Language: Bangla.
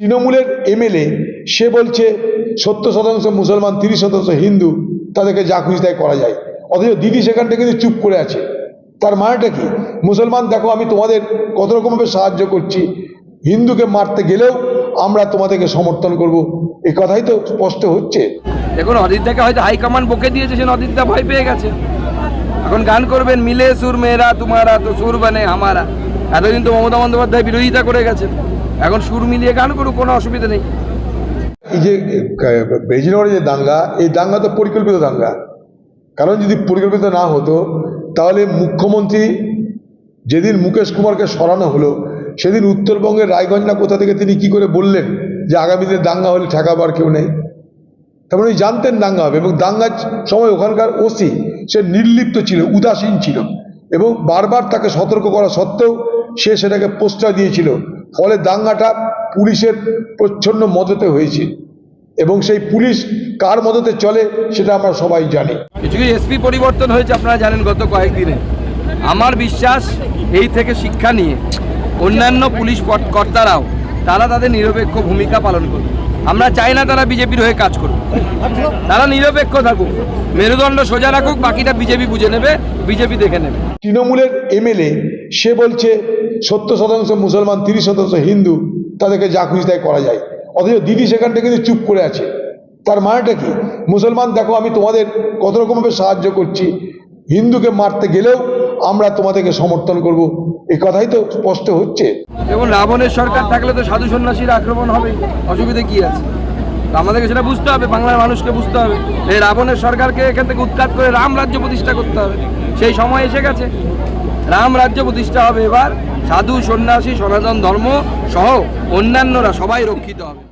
তৃণমূলের এমএলএ সে বলছে 70% মুসলমান 30% হিন্দু, তাদেরকে যা খুশি তাই করা যায়। অথচ দিদি সেখানটা কিন্তু চুপ করে আছে। তার মানেটা কি? মুসলমান দেখো আমি তোমাদের কত রকমভাবে সাহায্য করছি, হিন্দুকে মারতে গেলেও আমরা তোমাদেরকে সমর্থন করব, এই কথাই তো স্পষ্ট হচ্ছে। দেখুন, অদিতদাকে হয়তো হাইকমান্ড বকে দিয়েছে, সে অদিতদা ভয় পেয়ে গেছে। এখন গান করবেন মিলে সুর মেরা তুমারা তো সুর বানে হামারা। এতদিন তো মমতা বন্দ্যোপাধ্যায় বিরোধিতা করে গেছেন, এখন সুর মিলিয়ে গান করুক, কোনো অসুবিধা নেই। এই যে বেজিনগরে যে দাঙ্গা, এই দাঙ্গা তো পরিকল্পিত দাঙ্গা। কারণ যদি পরিকল্পিত না হতো তাহলে মুখ্যমন্ত্রী যেদিন মুকেশ কুমারকে সরানো হলো সেদিন উত্তরবঙ্গের রায়গঞ্জ না কোথা থেকে তিনি কি করে বললেন যে আগামী দিনে দাঙ্গা হলে ঠেকাবার কেউ নেই। তারপরে উনি জানতেন দাঙ্গা হবে, এবং দাঙ্গার সময় ওখানকার ওসি সে নির্লিপ্ত ছিল, উদাসীন ছিল, এবং বারবার তাকে সতর্ক করা সত্ত্বেও সে সেটাকে প্রশ্রয় দিয়েছিল। ফলে দাঙ্গাটা পুলিশের প্রচ্ছন্ন মদতে হয়েছে, এবং সেই পুলিশ কার মদতে চলে সেটা আমরা সবাই জানি। কিছু কিছু এসপি পরিবর্তন হয়েছে, আপনারা জানেন গত কয়েকদিনে। আমার বিশ্বাস এই থেকে শিক্ষা নিয়ে অন্যান্য পুলিশ কর্তারাও তারা তাদের নিরপেক্ষ ভূমিকা পালন করবে। আমরা চাই না তারা বিজেপির হয়ে কাজ করুক, তারা নিরপেক্ষ থাকুক, মেরুদণ্ড সোজা রাখুক, বাকিটা বিজেপি বুঝে নেবে, বিজেপি দেখে নেবে। তৃণমূলের এমএলএ সে বলছে 70% মুসলমান 30% হিন্দু, তাদেরকে যা খুশি তাই করা যায়। অথচ দিদি সেখানটা কিন্তু চুপ করে আছে। তার মানেটা কি? মুসলমান দেখো আমি তোমাদের কত রকমভাবে সাহায্য করছি, হিন্দুকে মারতে গেলেও আমরা তোমাদেরকে সমর্থন করব, এই কথাই তো স্পষ্ট হচ্ছে। এবং রাবণের সরকার থাকলে তো সাধু সন্ন্যাসীর আক্রমণ হবে, অসুবিধা কি আছে? তো আমাদেরকে সেটা বুঝতে হবে, বাংলার মানুষকে বুঝতে হবে। এই রাবণের সরকারকে এখান থেকে উৎখাত করে রাম রাজ্য প্রতিষ্ঠা করতে হবে। সেই সময় এসে গেছে, রাম রাজ্য প্রতিষ্ঠা হবে। এবার সাধু সন্ন্যাসী সনাতন ধর্ম সহ অন্যান্যরা সবাই রক্ষিত হবে।